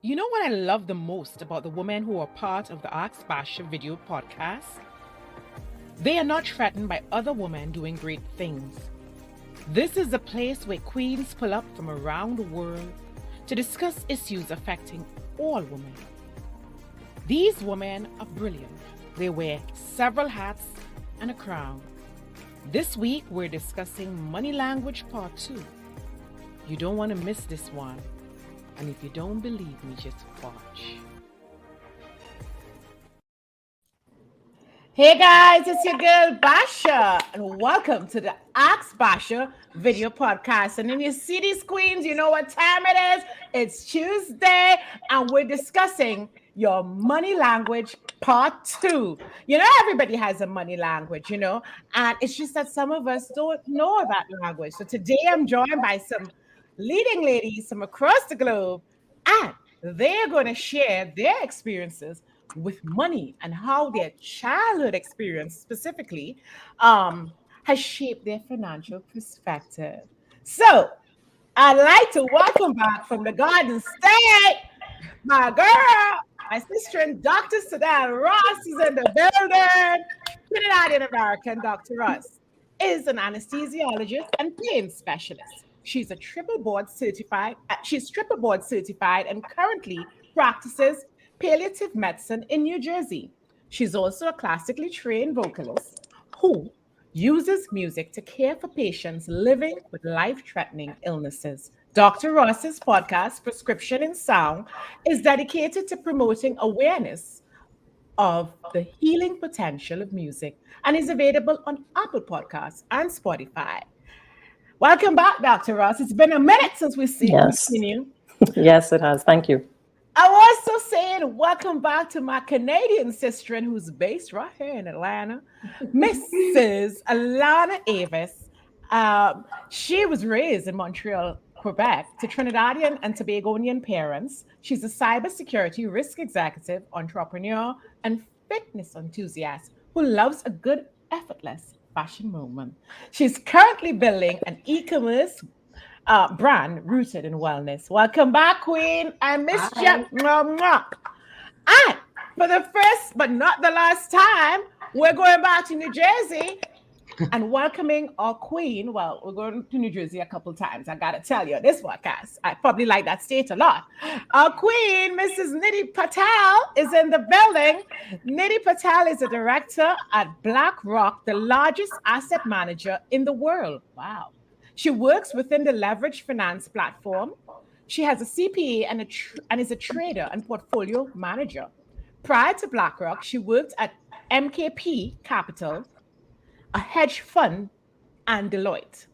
You know what I love the most about the women who are part of the Ask Basia video podcast? They are not threatened by other women doing great things. This is a place where queens pull up from around the world to discuss issues affecting all women. These women are brilliant. They wear several hats and a crown. This week, we're discussing Money Language Part 2. You don't want to miss this one. And if you don't believe me, just watch. Hey guys, it's your girl Basia, and welcome to the Ask Basia video podcast. And then you see these queens, you know what time it is. It's Tuesday, and we're discussing your money language part 2. You know, everybody has a money language, and it's just that some of us don't know that language. So today I'm joined by some leading ladies from across the globe, and they're going to share their experiences with money and how their childhood experience specifically has shaped their financial perspective. So I'd like to welcome back from the Garden State my girl, my sister and Dr. Sadal Ross is in the building. Trinidadian American Dr. Ross is an anesthesiologist and pain specialist. She's triple board certified and currently practices palliative medicine in New Jersey. She's also a classically trained vocalist who uses music to care for patients living with life-threatening illnesses. Dr. Ross's podcast, Prescription in Sound, is dedicated to promoting awareness of the healing potential of music and is available on Apple Podcasts and Spotify. Welcome back, Dr. Ross. It's been a minute since we've seen you. Yes, it has. Thank you. I'm also saying welcome back to my Canadian sister who's based right here in Atlanta, Mrs. Alana Avis. She was raised in Montreal, Quebec, to Trinidadian and Tobagonian parents. She's a cybersecurity risk executive, entrepreneur, and fitness enthusiast who loves a good, effortless fashion moment. She's currently building an e-commerce brand rooted in wellness. Welcome back, Queen. I missed you. And for the first but not the last time, we're going back to New Jersey and welcoming our queen. Well, we're going to New Jersey a couple times. I gotta tell you, this podcast, I probably like that state a lot. Our queen, Mrs. Niddy Patel, is in the building. Niddy Patel is a director at BlackRock, the largest asset manager in the world. Wow. She works within the leveraged finance platform. She has a CPA and is a trader and portfolio manager. Prior to BlackRock, she worked at MKP Capital, a hedge fund, and Deloitte.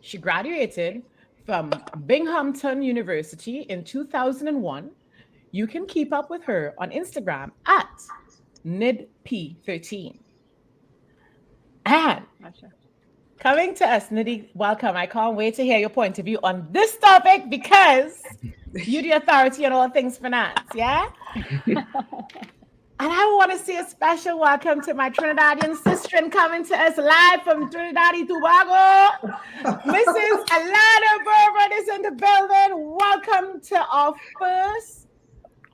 She graduated from Binghamton University in 2001. You can keep up with her on Instagram at NidP13. And coming to us, Niddy, welcome. I can't wait to hear your point of view on this topic because you're the authority on all things finance, yeah? And I want to say a special welcome to my Trinidadian sister and coming to us live from Trinidad and Tobago. Mrs. Alana Bourbon is in the building. Welcome to our first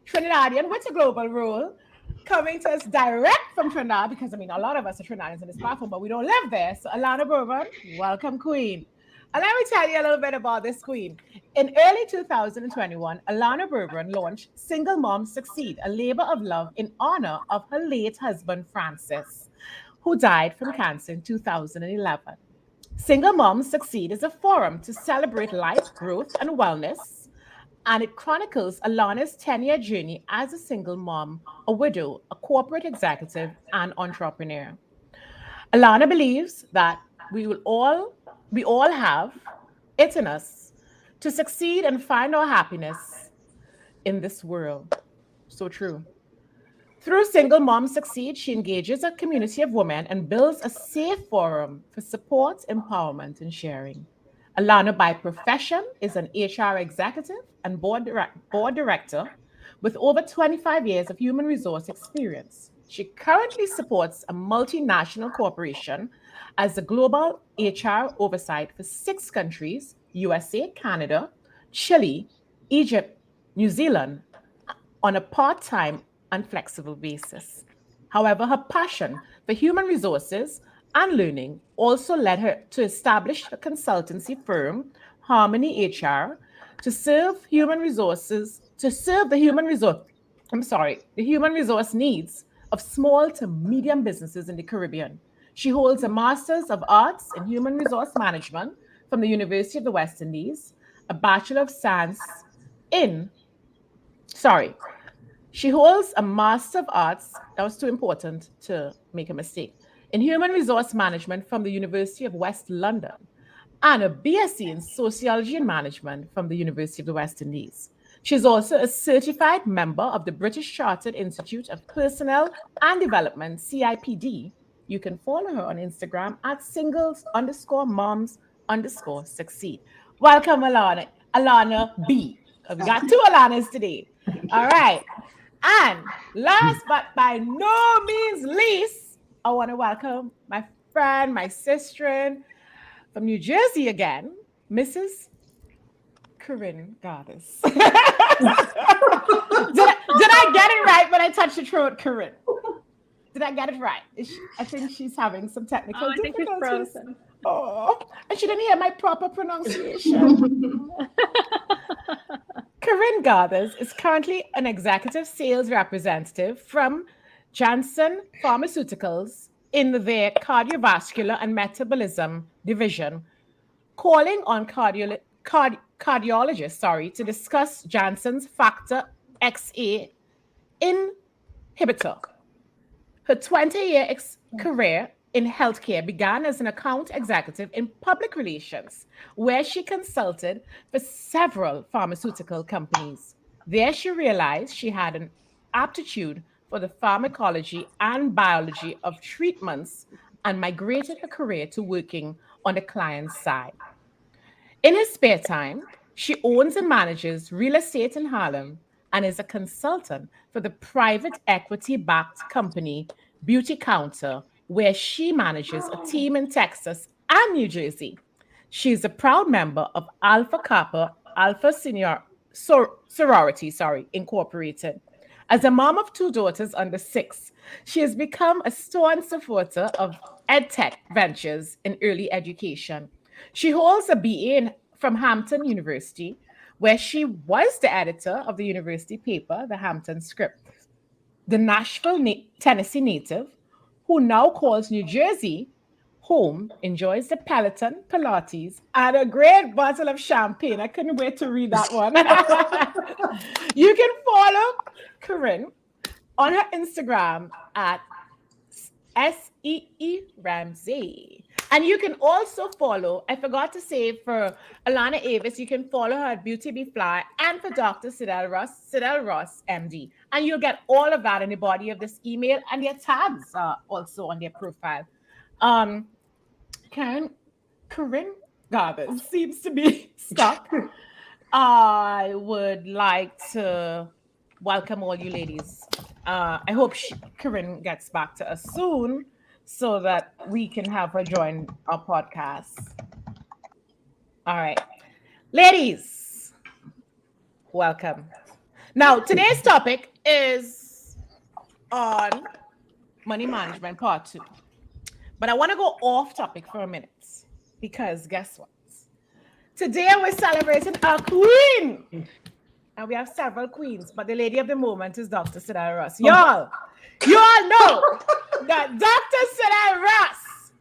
Trinidadian with a global role, coming to us direct from Trinidad, because a lot of us are Trinidadians in this platform, but we don't live there. So Alana Bourbon, welcome, Queen. And let me tell you a little bit about this queen. In early 2021, Alana Bourbon launched Single Moms Succeed, a labor of love in honor of her late husband, Francis, who died from cancer in 2011. Single Moms Succeed is a forum to celebrate life, growth, and wellness, and it chronicles Alana's 10-year journey as a single mom, a widow, a corporate executive, and entrepreneur. Alana believes that we all have it in us to succeed and find our happiness in this world. So true. Through Single Moms Succeed, she engages a community of women and builds a safe forum for support, empowerment, and sharing. Alana, by profession, is an HR executive and board director with over 25 years of human resource experience. She currently supports a multinational corporation as the global HR oversight for 6 countries: USA, Canada, Chile, Egypt, New Zealand, on a part-time and flexible basis. However, her passion for human resources and learning also led her to establish a consultancy firm, Harmony HR, to serve the human resource needs of small to medium businesses in the Caribbean. She holds a Master's of Arts in Human Resource Management from the University of the West Indies, a Bachelor of Science in, sorry, she holds a Master of Arts, that was too important to make a mistake, in Human Resource Management from the University of West London, and a BSc in Sociology and Management from the University of the West Indies. She's also a certified member of the British Chartered Institute of Personnel and Development, CIPD. You can follow her on Instagram at singles_moms_succeed. Welcome, Alana B. We got two Alanas today. All right. And last but by no means least, I want to welcome my friend, my sister from New Jersey again, Mrs. Corinne Goddess. did I get it right when I touched the throat, Corinne? Did I get it right? I think she's having some technical difficulties. I think she's frozen. Oh, and she didn't hear my proper pronunciation. Corinne Goddess is currently an executive sales representative from Janssen Pharmaceuticals in their cardiovascular and metabolism division, calling on cardiologists, to discuss Janssen's Factor XA inhibitor. Her 20-year career in healthcare began as an account executive in public relations, where she consulted for several pharmaceutical companies. There she realized she had an aptitude for the pharmacology and biology of treatments and migrated her career to working on the client's side. In her spare time, she owns and manages real estate in Harlem and is a consultant for the private equity-backed company Beauty Counter, where she manages a team in Texas and New Jersey. She is a proud member of Alpha Kappa Alpha Sorority, Incorporated. As a mom of two daughters under 6, she has become a staunch supporter of EdTech ventures in early education. She holds a BA from Hampton University, where she was the editor of the university paper, The Hampton Script. The Nashville, Tennessee native, who now calls New Jersey home, enjoys the Peloton, Pilates, and a great bottle of champagne. I couldn't wait to read that one. You can follow Corinne on her Instagram at SEE Ramsey. And you can also follow, I forgot to say, for Alana Avis, you can follow her at Beauty Be Fly, and for Dr. Sidel Ross, MD. And you'll get all of that in the body of this email, and their tags are also on their profile. Corinne Goddess seems to be stuck. I would like to welcome all you ladies. I hope Corinne gets back to us soon, so that we can have her join our podcast. All right. Ladies, welcome. Now, today's topic is on money management part 2. But I want to go off topic for a minute, because guess what? Today we're celebrating our queen. And we have several queens, but the lady of the moment is Dr. Sidel Ross. Y'all know that Dr. Sidel Ross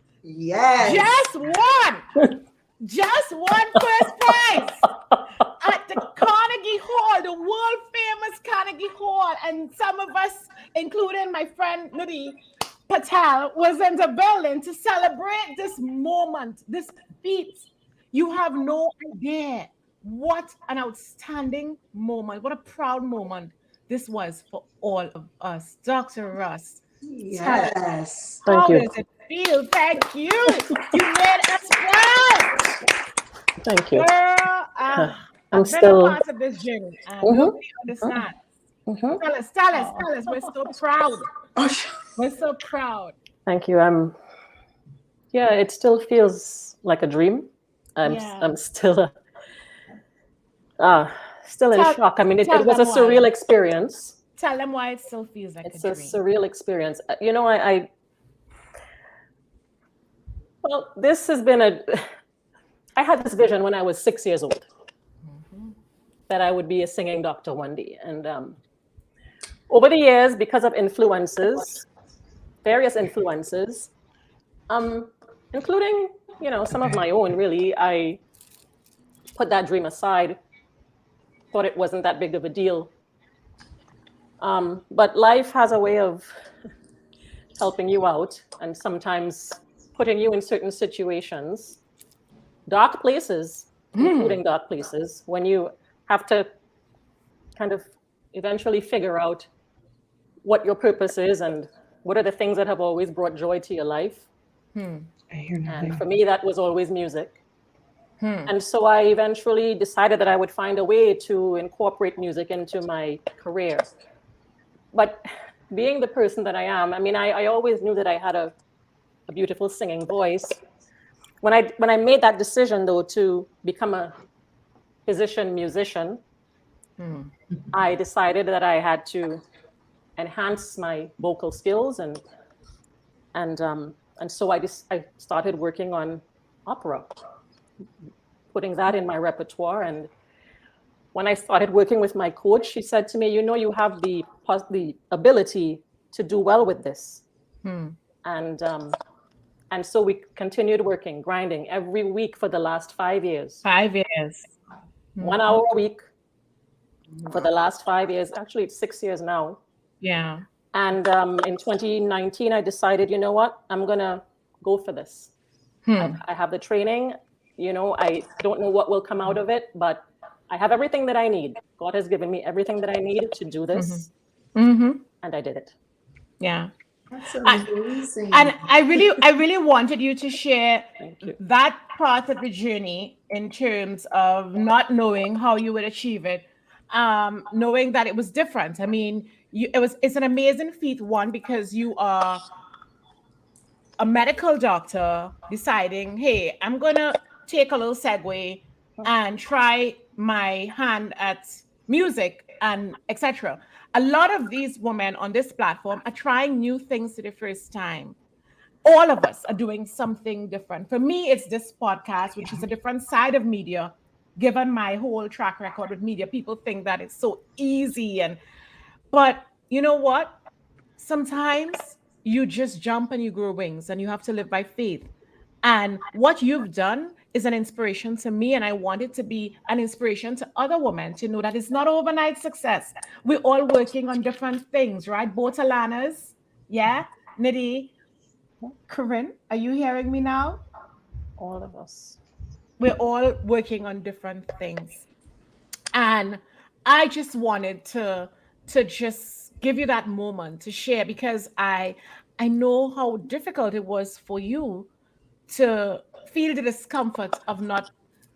just won first prize at the Carnegie Hall, the world famous Carnegie Hall. And some of us, including my friend Niddy Patel, was in the building to celebrate this moment, this feat. You have no idea what an outstanding moment, what a proud moment this was for all of us. Dr. Ross, Yes. How Thank you. does it feel? Thank you. You made us proud. Thank you. Girl, I'm I've been still. a part of this journey, and nobody understands. Tell us. We're so proud. We're so proud. Thank you. Yeah, it still feels like a dream. I'm still still in shock. I mean, it was a surreal experience. Tell them why it still feels like it's a surreal experience. Well, this has been I had this vision when I was 6 years old that I would be a singing doctor one day. And over the years, because of various influences, including, some of my own, really, I put that dream aside, thought it wasn't that big of a deal. But life has a way of helping you out and sometimes putting you in certain situations, dark places, including dark places, when you have to kind of eventually figure out what your purpose is and what are the things that have always brought joy to your life. And for me, that was always music. And so I eventually decided that I would find a way to incorporate music into my career. But being the person that I am, I mean, I always knew that I had a beautiful singing voice. When I made that decision, though, to become a musician, I decided that I had to enhance my vocal skills, and so I started working on opera, putting that in my repertoire. And when I started working with my coach, she said to me, you have the ability to do well with this. And so we continued working, grinding every week for the last 5 years. 5 years. 1 hour a week for the last 5 years. Actually, it's 6 years now. Yeah. And in 2019, I decided, you know what? I'm going to go for this. I have the training. I don't know what will come out of it, but I have everything that I need. God has given me everything that I need to do this. And I did it. Yeah. That's amazing. And I really wanted you to share that part of the journey in terms of not knowing how you would achieve it, knowing that it was different. I mean, it's an amazing feat, one, because you are a medical doctor deciding, hey, I'm gonna take a little segue and try my hand at music and etc. A lot of these women on this platform are trying new things for the first time. All of us are doing something different. For me, it's this podcast, which is a different side of media. Given my whole track record with media, people think that it's so easy, but you know what? Sometimes you just jump and you grow wings, and you have to live by faith. And what you've done is an inspiration to me, and I want it to be an inspiration to other women to know that it's not overnight success. We're all working on different things, right? Both Alanas, yeah? Niddy, Corinne, are you hearing me now? All of us. We're all working on different things. And I just wanted to just give you that moment to share, because I know how difficult it was for you to feel the discomfort of not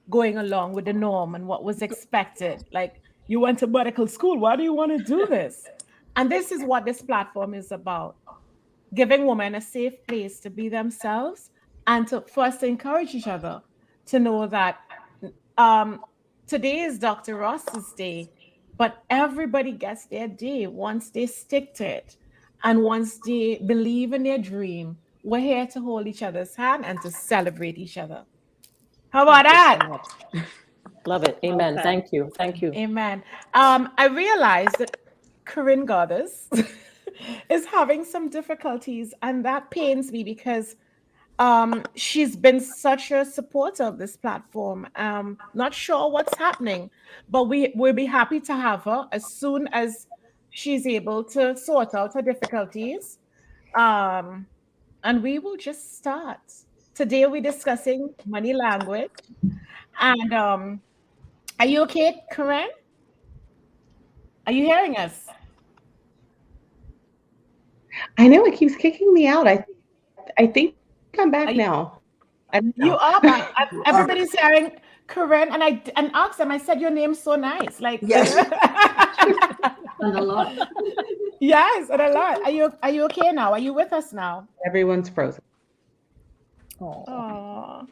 going along with the norm and what was expected. Like, you went to medical school, why do you want to do this? And this is what this platform is about: giving women a safe place to be themselves, and to first encourage each other to know that today is Dr. Ross's day, but everybody gets their day once they stick to it. And once they believe in their dream, we're here to hold each other's hand and to celebrate each other. How about that? Love it. Amen. Okay. Thank you. Thank you. Amen. I realized that Corinne Goddess is having some difficulties, and that pains me because she's been such a supporter of this platform. Not sure what's happening, but we'll be happy to have her as soon as she's able to sort out her difficulties. And we will just start. Today we're discussing money language. And are you okay, Corinne? Are you hearing us? I know it keeps kicking me out. I think I'm back now. You are back. Everybody's hearing Corinne, and asked them. I said your name's so nice. Like, yes. And a lot. Yes, and a lot. Are you okay now? Are you with us now? Everyone's frozen. Oh.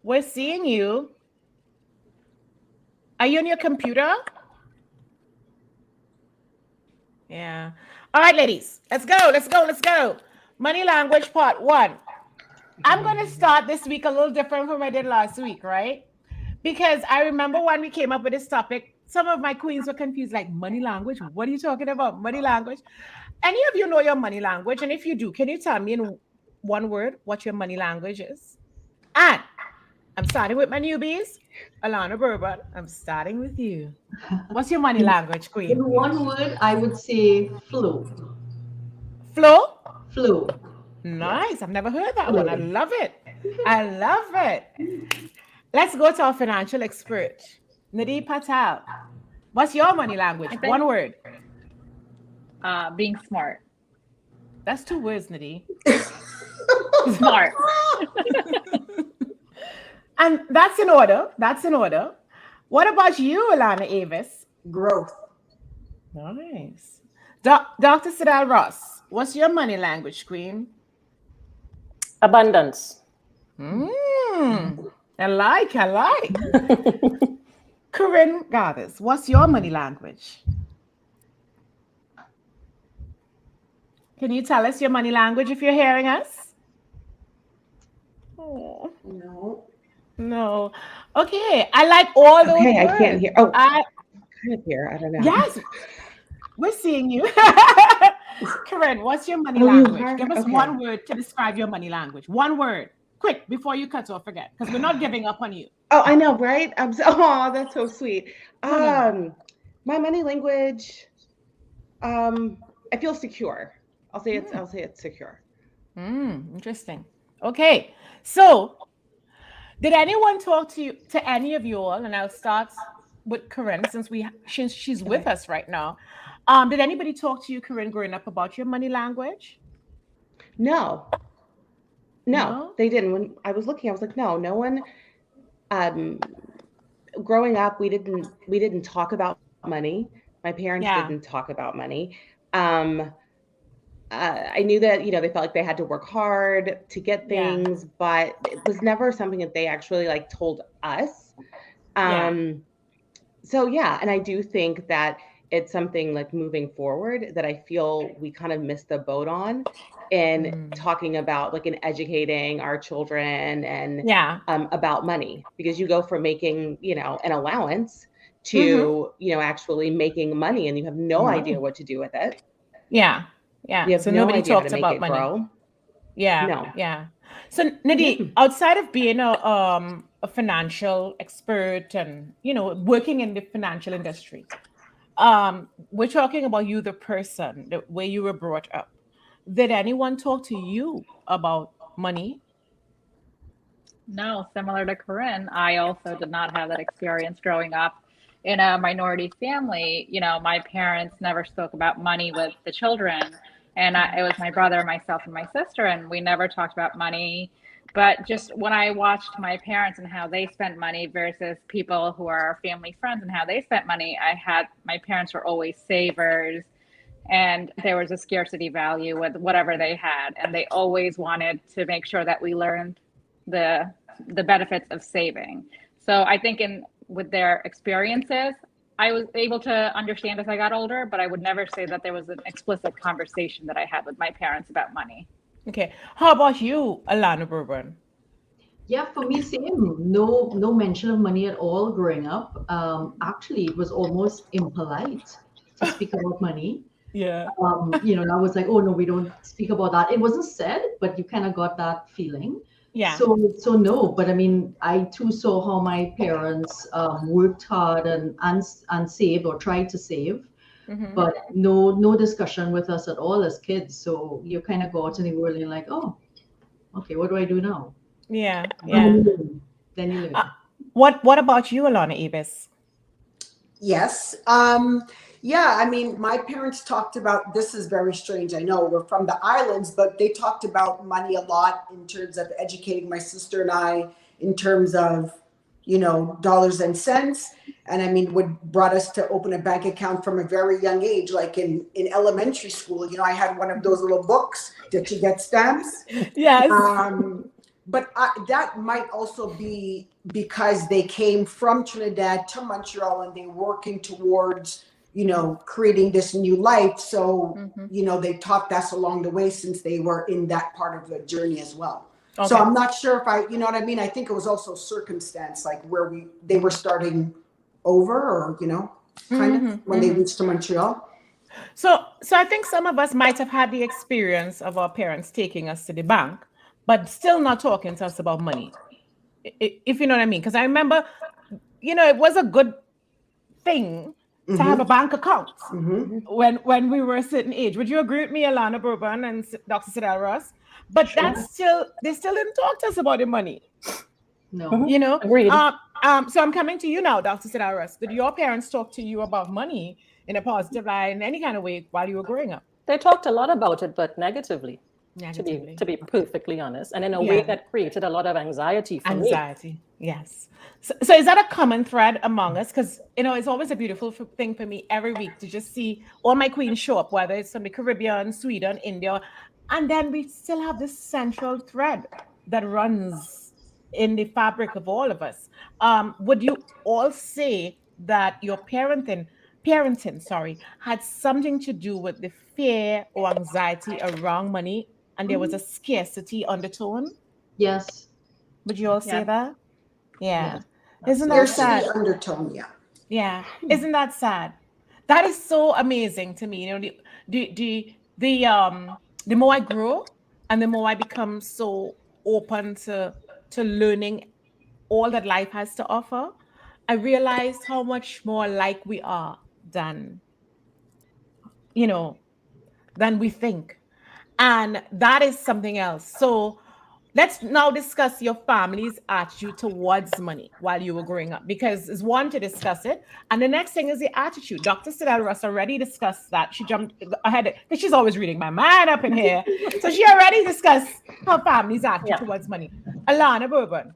We're seeing you. Are you on your computer? Yeah. All right, ladies. Let's go. Let's go. Let's go. Money language part 1. I'm going to start this week a little different from what I did last week, right? Because I remember when we came up with this topic, some of my queens were confused, like, money language? What are you talking about? Money language? Any of you know your money language? And if you do, can you tell me in one word what your money language is? And I'm starting with my newbies. Alana Bourbon, I'm starting with you. What's your money language, queen? In one word, I would say flow. Flo? Flow. Nice. I've never heard that one. I love it. I love it. Let's go to our financial expert, Niddy Patel. What's your money language? One word. Being smart. That's 2 words, Niddy. Smart. And that's in order. That's in order. What about you, Alana Avis? Growth. Nice. Dr. Sidal Ross, what's your money language, queen? Abundance. I like. Corinne Gathers, what's your money language? Can you tell us your money language if you're hearing us? Oh. No. Okay. I like all those Okay, words. I can't hear. Oh, I kind of hear. I don't know. Yes. We're seeing you. Corinne, what's your money Oh, you language? are? Give us Okay. one word to describe your money language. One word. Quick, before you cut off, forget. Because we're not giving up on you. Oh, I know, right? Oh, that's so sweet. No. My money language, I feel secure. I'll say it's secure. Interesting. Okay. So, did anyone talk to any of you all? And I'll start with Corinne since she's with us right now. Did anybody talk to you, Corinne, growing up about your money language? No, they didn't. When I was looking, I was like, no one. Growing up, we didn't talk about money. My parents didn't talk about money. I knew that, they felt like they had to work hard to get things, but it was never something that they actually like told us. So yeah, and I do think that it's something like moving forward that I feel we kind of missed the boat on in talking about like in educating our children and about money, because you go from making, an allowance to, actually making money, and you have no idea what to do with it. Yeah. So nobody talked about money. Grow. Yeah. So Niddy, outside of being a financial expert and working in the financial industry, we're talking about you, the person, the way you were brought up. Did anyone talk to you about money? No, similar to Corinne, I also did not have that experience growing up in a minority family. My parents never spoke about money with the children. And it was my brother, myself, and my sister, and we never talked about money. But just when I watched my parents and how they spent money versus people who are our family friends and how they spent money, my parents were always savers, and there was a scarcity value with whatever they had. And they always wanted to make sure that we learned the benefits of saving. So I think with their experiences, I was able to understand as I got older, but I would never say that there was an explicit conversation that I had with my parents about money. Okay. How about you, Alana Bourbon? Yeah, for me, same. No mention of money at all growing up. Actually, it was almost impolite to speak about money. Yeah. I was like, oh no, we don't speak about that. It wasn't said, but you kind of got that feeling. Yeah. So no, but I mean, I too saw how my parents worked hard and saved or tried to save, but no discussion with us at all as kids. So you kind of go out in the world and you're like, oh, okay, what do I do now? Yeah. Then you learn. What about you, Alana Ibis? Yes. Yeah, I mean, my parents talked about, this is very strange. I know we're from the islands, but they talked about money a lot in terms of educating my sister and I in terms of, dollars and cents. And I mean, what brought us to open a bank account from a very young age, like in elementary school, I had one of those little books that you get stamps. Yes. But that might also be because they came from Trinidad to Montreal and they're working towards, creating this new life. So, they taught us along the way since they were in that part of the journey as well. Okay. So I'm not sure if you know what I mean? I think it was also circumstance, like where they were starting over or, kind of when they reached to Montreal. So I think some of us might have had the experience of our parents taking us to the bank, but still not talking to us about money. If you know what I mean. Because I remember, it was a good thing to have a bank account when we were a certain age. Would you agree with me, Alana Bourbon and Dr. Sidel Ross? But they still didn't talk to us about the money. No. Agreed. So I'm coming to you now, Dr. Sidel Ross. Did your parents talk to you about money in a positive light, in any kind of way, while you were growing up? They talked a lot about it, but negatively. To be perfectly honest, and in a way that created a lot of anxiety for me. Yes. So is that a common thread among us? Because it's always a beautiful thing for me every week to just see all my queens show up, whether it's from the Caribbean, Sweden, India, and then we still have this central thread that runs in the fabric of all of us. Would you all say that your parenting had something to do with the fear or anxiety around money? And there was a scarcity undertone? Yes. Would you all say that? Yeah. Yes. Isn't that sad? Undertone, yeah. Yeah. Isn't that sad? That is so amazing to me. The more I grow and the more I become so open to learning all that life has to offer, I realized how much more alike we are than we think. And that is something else. So let's now discuss your family's attitude towards money while you were growing up, because it's one to discuss it. And the next thing is the attitude. Dr. Sidel Ross already discussed that. She jumped ahead because she's always reading my mind up in here. So she already discussed her family's attitude towards money. Alana Bourbon,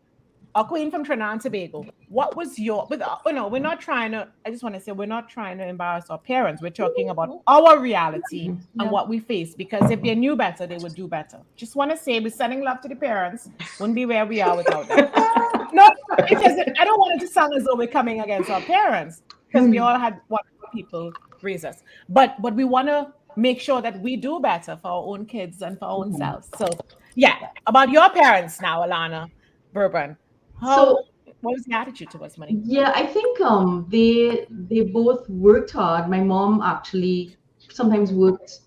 a queen from Trinidad and Tobago. What was your, we're not trying to, I just want to say, we're not trying to embarrass our parents. We're talking about our reality and what we face, because if they knew better, they would do better. Just want to say, we're sending love to the parents. Wouldn't be where we are without them. No, because I don't want it to sound as though we're coming against our parents, because we all had wonderful people raise us. But we want to make sure that we do better for our own kids and for our own selves. So about your parents now, Alana Bourbon. What was the attitude towards money? Yeah, I think they both worked hard. My mom actually sometimes worked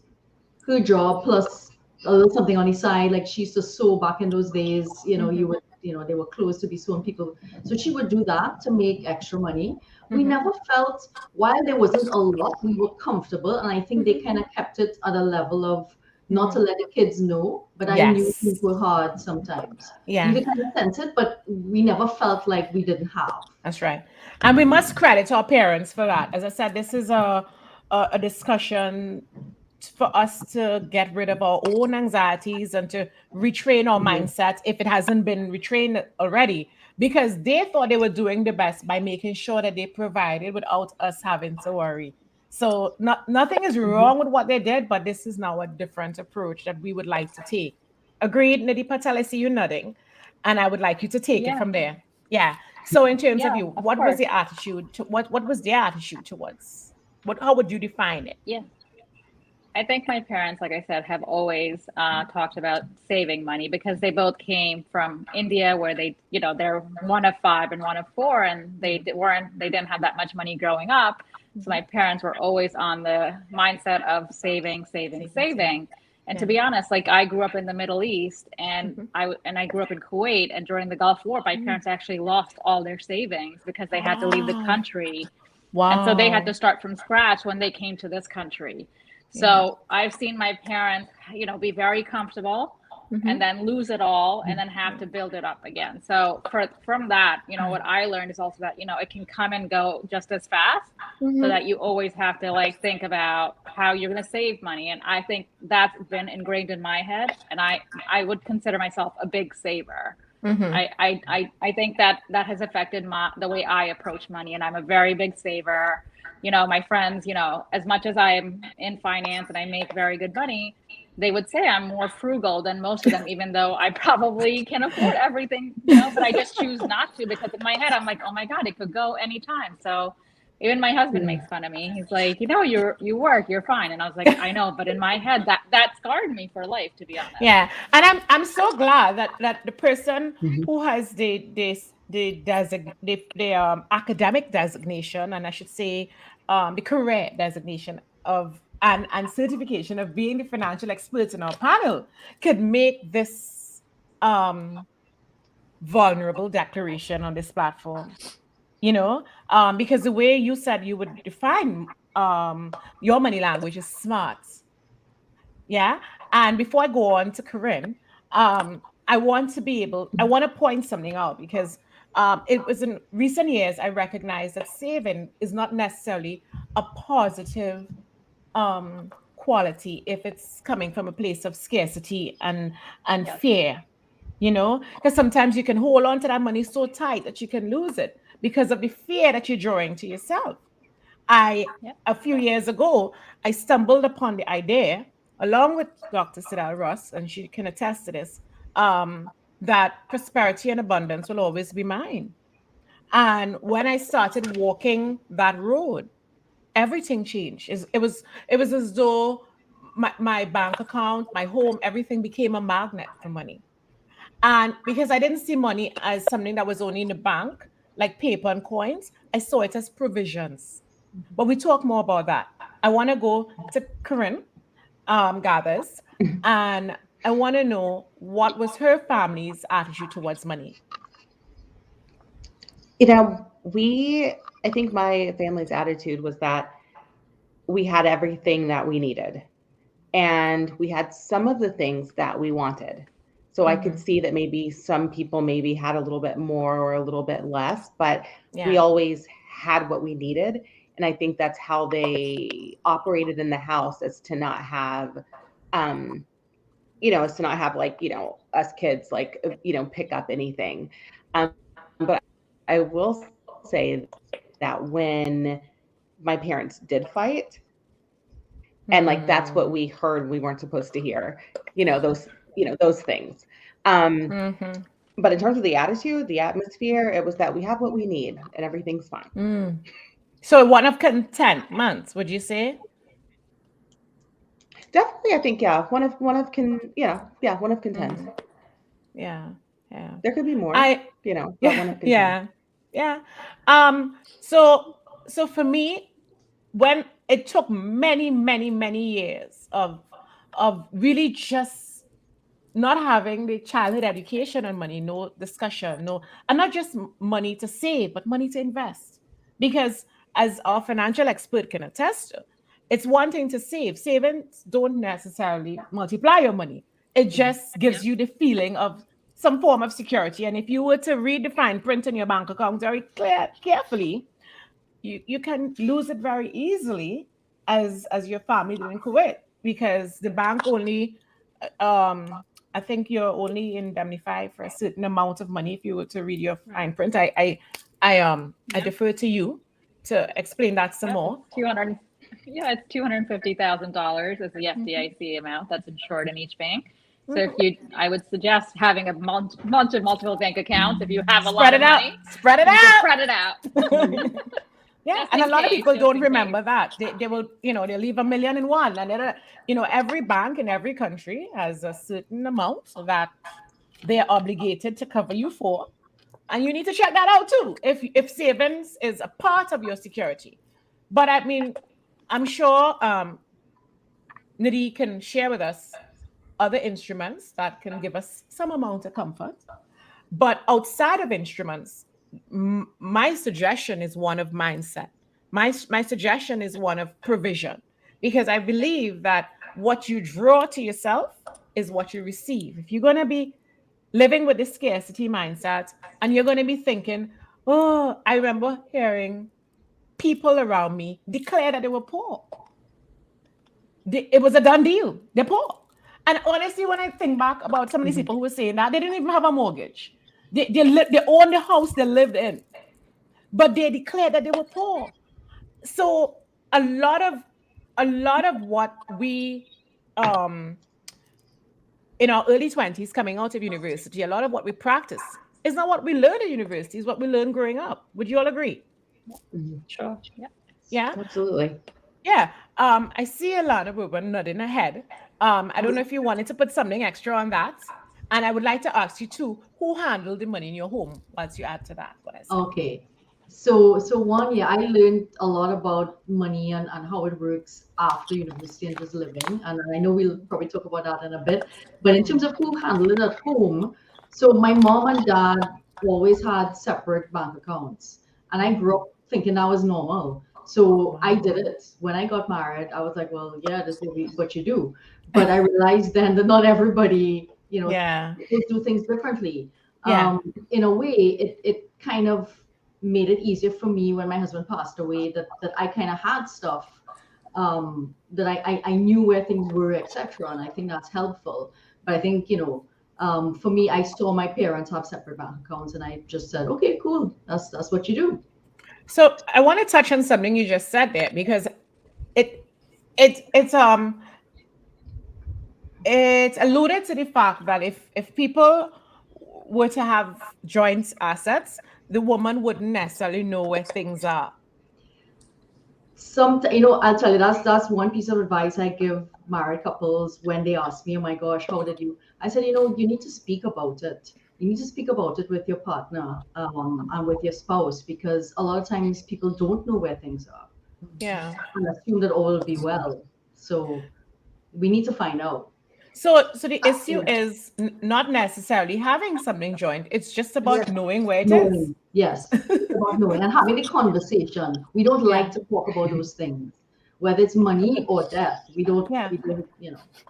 her job plus a little something on the side. Like she used to sew back in those days. They were clothes to be sewn people. So she would do that to make extra money. We never felt, while there wasn't a lot, we were comfortable. And I think they kind of kept it at a level of not to let the kids know, but I knew things were hard sometimes. Yeah. We kind of sense it, but we never felt like we didn't have. That's right. And we must credit our parents for that. As I said, this is a discussion for us to get rid of our own anxieties and to retrain our mindset if it hasn't been retrained already, because they thought they were doing the best by making sure that they provided without us having to worry. So nothing is wrong with what they did, but this is now a different approach that we would like to take. Agreed, Niddy Patel, I see you nodding, and I would like you to take it from there. Yeah. So in terms of you, what was the attitude? What was their attitude towards? How would you define it? Yeah. I think my parents, like I said, have always talked about saving money, because they both came from India, where they're one of 5 and one of 4, and they didn't have that much money growing up. So my parents were always on the mindset of saving. And to be honest, like I grew up in the Middle East, and I grew up in Kuwait, and during the Gulf War, my parents actually lost all their savings because they had to leave the country. Wow. And so they had to start from scratch when they came to this country. So I've seen my parents, be very comfortable and then lose it all and then have to build it up again. So from that, what I learned is also that, it can come and go just as fast, so that you always have to think about how you're going to save money. And I think that's been ingrained in my head. And I would consider myself a big saver. I think that has affected the way I approach money. And I'm a very big saver. My friends, as much as I'm in finance and I make very good money, they would say I'm more frugal than most of them, even though I probably can afford everything, you know, but I just choose not to, because in my head, I'm like, oh my God, it could go anytime. So even my husband makes fun of me. He's like, you know, you work, you're fine. And I was like, I know, but in my head, that scarred me for life, to be honest. Yeah. And I'm so glad that the person who has the academic designation, and I should say the career designation of and certification of being the financial experts in our panel could make this vulnerable declaration on this platform. You know, because the way you said you would define your money language is smart. Yeah. And before I go on to Corinne, I want to point something out, because it was in recent years I recognized that saving is not necessarily a positive quality if it's coming from a place of scarcity and fear. You know, because sometimes you can hold on to that money so tight that you can lose it because of the fear that you're drawing to yourself. A few years ago, I stumbled upon the idea, along with Dr. Sidal Ross, and she can attest to this, that prosperity and abundance will always be mine. And when I started walking that road, everything changed. It was as though my bank account, my home, everything became a magnet for money. And because I didn't see money as something that was only in the bank, like paper and coins, I saw it as provisions. But we talk more about that. I want to go to Corinne Gathers, and I want to know what was her family's attitude towards money. You know, I think my family's attitude was that we had everything that we needed, and we had some of the things that we wanted. So I could see that maybe some people maybe had a little bit more or a little bit less, but we always had what we needed. And I think that's how they operated in the house, is to not have, is to not have, like, us kids, like, pick up anything. But I will say that when my parents did fight, and like that's what we heard we weren't supposed to hear, those things. But in terms of the attitude, the atmosphere, it was that we have what we need and everything's fine. So one of contentment, would you say? Definitely, I think, one of content. Yeah. There could be more, but one of content. Yeah. So for me, when it took many, many, many years of really just not having the childhood education on money, no discussion, and not just money to save, but money to invest. Because as our financial expert can attest to, it's one thing to save. Savings don't necessarily multiply your money. It just gives you the feeling of some form of security. And if you were to read the fine print in your bank account very carefully, you can lose it very easily, as your family did in Kuwait, because the bank only I think you're only indemnified for a certain amount of money if you were to read your fine print. I defer to you to explain that some more. It's $250,000 is the FDIC amount that's insured in each bank. So I would suggest having a bunch of multiple bank accounts. If you have a lot of money, spread it out. Yeah, and a lot of people don't remember that. They will, they leave $1 million in one, and every bank in every country has a certain amount that they are obligated to cover you for, and you need to check that out too. If savings is a part of your security, but I mean, I'm sure Niddy can share with us other instruments that can give us some amount of comfort. But outside of instruments, my suggestion is one of mindset. My suggestion is one of provision, because I believe that what you draw to yourself is what you receive. If you're going to be living with this scarcity mindset and you're going to be thinking, oh, I remember hearing people around me declare that they were poor. It was a done deal. They're poor. And honestly, when I think back about some of these people who were saying that, they didn't even have a mortgage. They owned the house they lived in, but they declared that they were poor. So a lot of what we in our early 20s, coming out of university, a lot of what we practice is not what we learn at university, is what we learn growing up. Would you all agree? Sure. Yeah. Absolutely. Yeah. I see Alana Rubin nodding her head. I don't know if you wanted to put something extra on that. And I would like to ask you too, who handled the money in your home once you add to that what I said? Okay. So one, yeah, I learned a lot about money and how it works after university and just living. And I know we'll probably talk about that in a bit. But in terms of who handled it at home, so my mom and dad always had separate bank accounts. And I grew up thinking that was normal. So I did it. When I got married, I was like, well, yeah, this is what you do. But I realized then that not everybody, do things differently. In a way, it kind of made it easier for me when my husband passed away that I kind of had stuff that I knew where things were, etc. And I think that's helpful. But I think, for me, I saw my parents have separate bank accounts and I just said, okay, cool. That's what you do. So I want to touch on something you just said there, because it's alluded to the fact that if people were to have joint assets, the woman wouldn't necessarily know where things are. I'll tell you, that's one piece of advice I give married couples when they ask me, oh my gosh, how did you? I said, you need to speak about it. You need to speak about it with your partner and with your spouse, because a lot of times people don't know where things are. Yeah. And assume that all will be well. So we need to find out. So the issue is not necessarily having something joint. It's just about knowing where it is. Yes, about knowing and having a conversation. We don't like to talk about those things, whether it's money or death. We don't,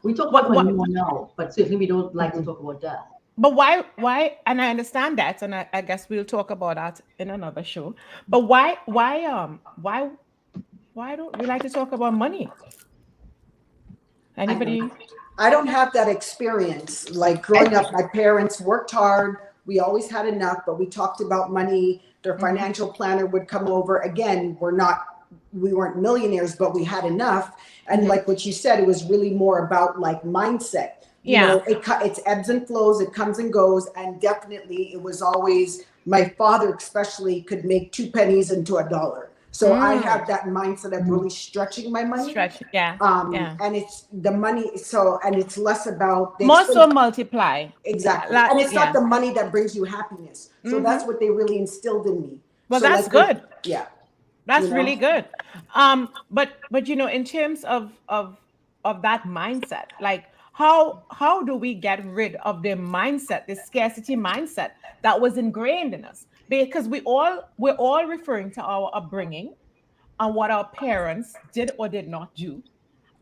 we talk about money more now, but certainly we don't like to talk about death. But why, and I understand that, and I guess we'll talk about that in another show. But why don't we like to talk about money? Anybody? I don't have that experience. Like growing up, my parents worked hard. We always had enough, but we talked about money. Their financial planner would come over. Again, we weren't millionaires, but we had enough. And like what you said, it was really more about like mindset. You know, it's ebbs and flows. It comes and goes. And definitely it was always, my father especially could make 2 pennies into $1. So I have that mindset of really stretching my money. And it's the money. And it's less about more so multiply. Exactly. And it's not the money that brings you happiness. So that's what they really instilled in me. Well, so that's good. That's you know? really good. But in terms of that mindset, like how do we get rid of the mindset, the scarcity mindset that was ingrained in us? Because we're all referring to our upbringing and what our parents did or did not do.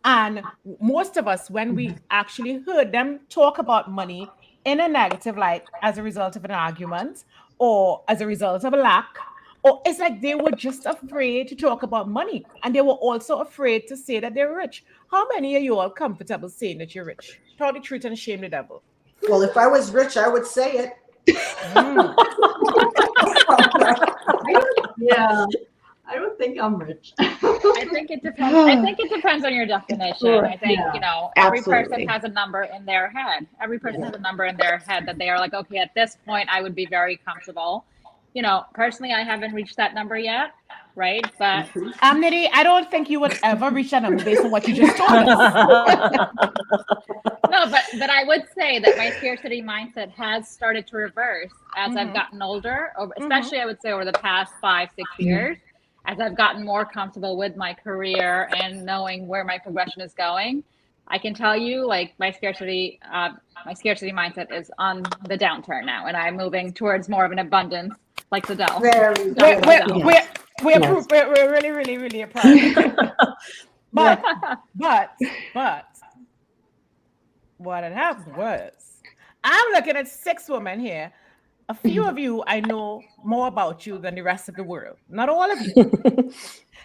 And most of us, when we actually heard them talk about money in a negative light as a result of an argument or as a result of a lack, or it's like they were just afraid to talk about money. And they were also afraid to say that they're rich. How many are you all comfortable saying that you're rich? Tell the truth and shame the devil. Well, if I was rich, I would say it. I don't think I'm rich. I think it depends. I think it depends on your definition. Sure. I think, every person has a number in their head. Every person has a number in their head that they are like, okay, at this point, I would be very comfortable. Personally, I haven't reached that number yet, right? But Niddy, I don't think you would ever reach that number based on what you just told us. No, but I would say that my scarcity mindset has started to reverse as I've gotten older, especially I would say over the past 5-6 years, as I've gotten more comfortable with my career and knowing where my progression is going. I can tell you, like my scarcity mindset is on the downturn now, and I'm moving towards more of an abundance, like Adele. We're really, really, really proud. But what had happened was, I'm looking at 6 women here. A few of you, I know more about you than the rest of the world. Not all of you.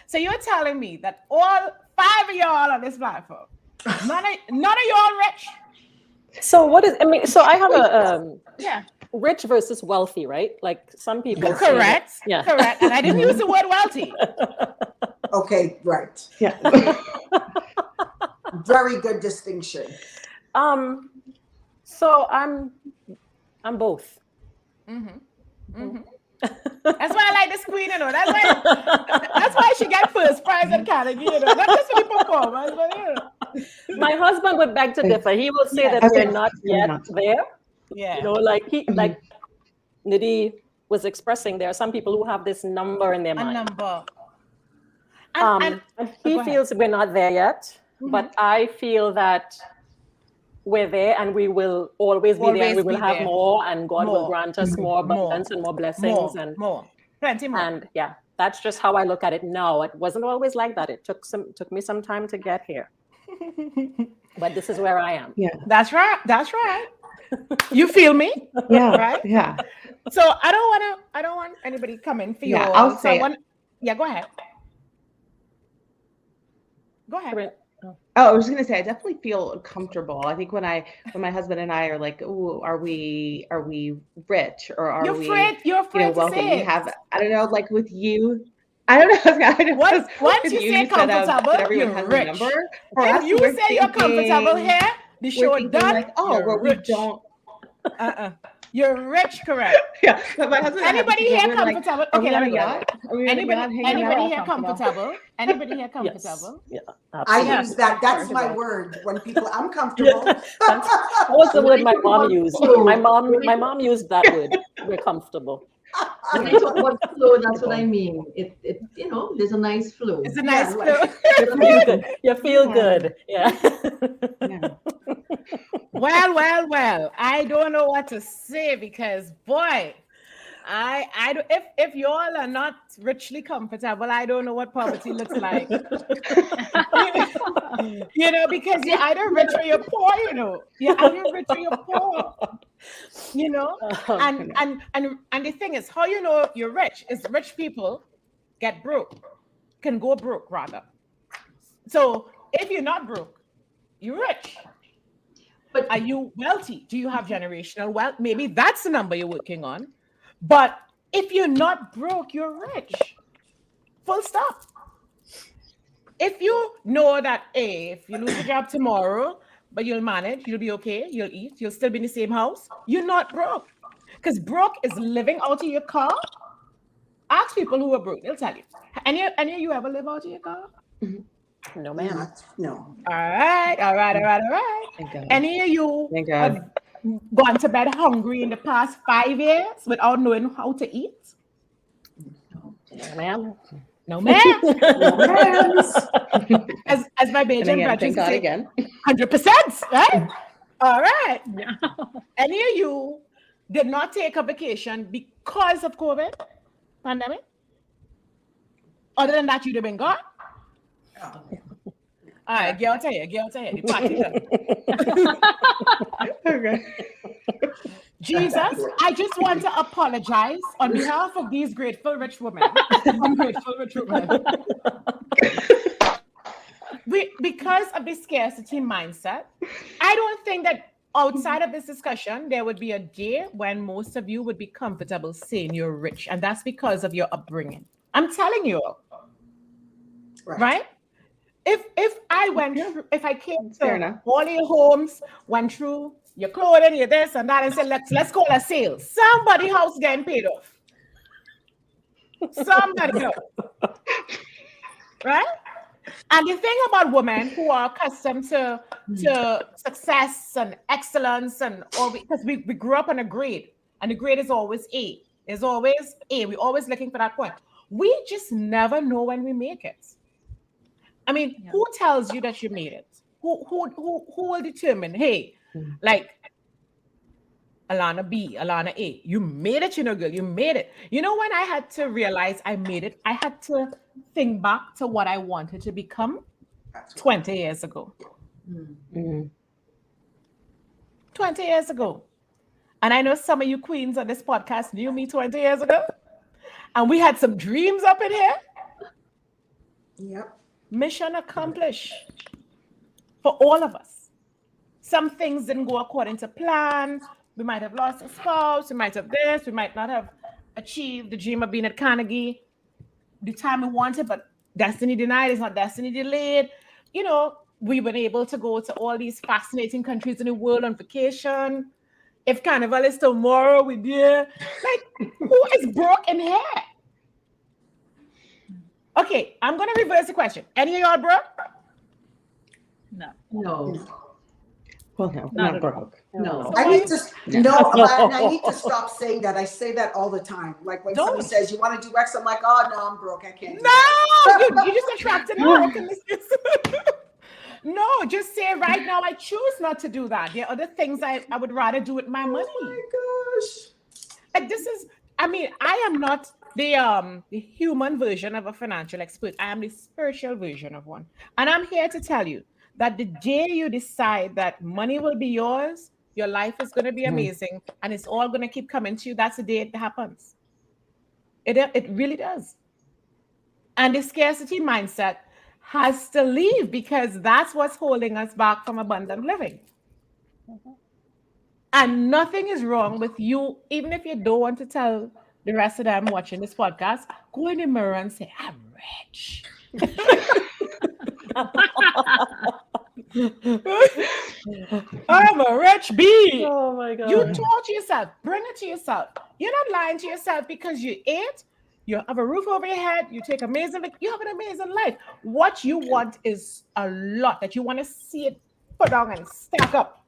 So you're telling me that all 5 of y'all on this platform, none of y'all rich? So so I have a rich versus wealthy, right? Like some people. Correct. Correct. And I didn't use the word wealthy. Okay, right. Yeah. Very good distinction. So I'm both. That's why I like this queen, you know. That's why she got first prize in Canada, you know. Not just for the performance, but you know. My husband would beg to differ. He will say that we're not yet there. Yeah. You know, like like Niddy was expressing, there are some people who have this number in their mind. A number. And he feels we're not there yet, but I feel that we're there and we will always be there and we will have more, and God will grant us more abundance and more blessings and plenty more. And yeah, that's just how I look at it now. It wasn't always like that. It took me some time to get here. But this is where I am. Yeah. That's right. That's right. You feel me? Yeah. Right? Yeah. So I don't want anybody coming for you. I'll say go ahead. Go ahead. Oh, I was just gonna say I definitely feel comfortable. I think when my husband and I are like, "Ooh, are we rich or are we wealthy?" We have, I don't know, like with you, I don't know. Once you say comfortable, you're rich. If you say you're comfortable here, the show done. Like, we don't. You're rich, correct? Yeah. But my husband. Anybody here comfortable? Like, okay, let me go. Anybody here comfortable? Anybody here comfortable? Yes. Yeah. I use that. That's my word. When people, I'm comfortable. That was the word my mom used. My mom used that word. We're comfortable. When I talk about flow, that's what I mean. It there's a nice flow. It's a nice flow. You feel good. Yeah. Well. I don't know what to say because boy, if you all are not richly comfortable, I don't know what poverty looks like. You know, because you're either rich or you're poor, you know. You're either rich or you're poor. You know? And the thing is, how you know you're rich is rich people can go broke rather. So if you're not broke, you're rich. But are you wealthy? Do you have generational wealth? Maybe that's the number you're working on. But if you're not broke, you're rich. Full stop. If you know that, if you lose your job tomorrow, but you'll manage, you'll be okay, you'll eat, you'll still be in the same house, you're not broke. Because broke is living out of your car. Ask people who are broke, they'll tell you. Any of you ever live out of your car? No, ma'am. No. All right. Any of you have gone to bed hungry in the past 5 years without knowing how to eat? No, ma'am. No, ma'am. No, ma'am. As my Bajan graduates say, again. 100%, right? All right. Any of you did not take a vacation because of COVID pandemic? Other than that, you'd have been gone? All right, girl, tell you, the party done. Okay. Jesus, I just want to apologize on behalf of these grateful rich women. Because of the scarcity mindset, I don't think that outside of this discussion, there would be a day when most of you would be comfortable saying you're rich. And that's because of your upbringing. I'm telling you. Right? If I came to all your homes, went through your clothing, your this and that, and said, let's call a sale. Somebody house getting paid off. Somebody else. Right? And the thing about women who are accustomed to success and excellence and all, because we grew up on a grade, and the grade is always A. It's always A. We're always looking for that point. We just never know when we make it. I mean, who tells you that you made it? Who will determine, hey, like Alana B, Alana A, you made it, you know, girl, you made it. You know, when I had to realize I made it, I had to think back to what I wanted to become 20 years ago. 20 years ago. And I know some of you queens on this podcast knew me 20 years ago. And we had some dreams up in here. Yep. Mission accomplished for all of us. Some things didn't go according to plan. We might have lost a spouse. We might have this. We might not have achieved the dream of being at Carnegie the time we wanted, but destiny denied is not destiny delayed. You know, we've been able to go to all these fascinating countries in the world on vacation. If Carnival is tomorrow, we're there. Like, who is broke in here? Okay, I'm going to reverse the question. Any of y'all broke? No. Well, no, not broke. No. So I need to I need to No. stop saying that. I say that all the time. Like when Don't. somebody says you want to do X, I'm like, oh no, I'm broke. I can't. No, you just attracted brokenness. No, just say right now, I choose not to do that. There are other things I would rather do with my money. Oh my gosh. Like I am not the human version of a financial expert. I am the spiritual version of one. And I'm here to tell you that the day you decide that money will be yours, your life is going to be amazing and it's all going to keep coming to you. That's the day it happens. It really does. And the scarcity mindset has to leave because that's what's holding us back from abundant living. And nothing is wrong with you, even if you don't want to tell the rest of them watching this podcast, go in the mirror and say, I'm rich. I'm a rich bee. Oh my God. You talk to yourself, bring it to yourself. You're not lying to yourself because you ate, you have a roof over your head, you have an amazing life. What you want is a lot that you want to see it put down and stack up.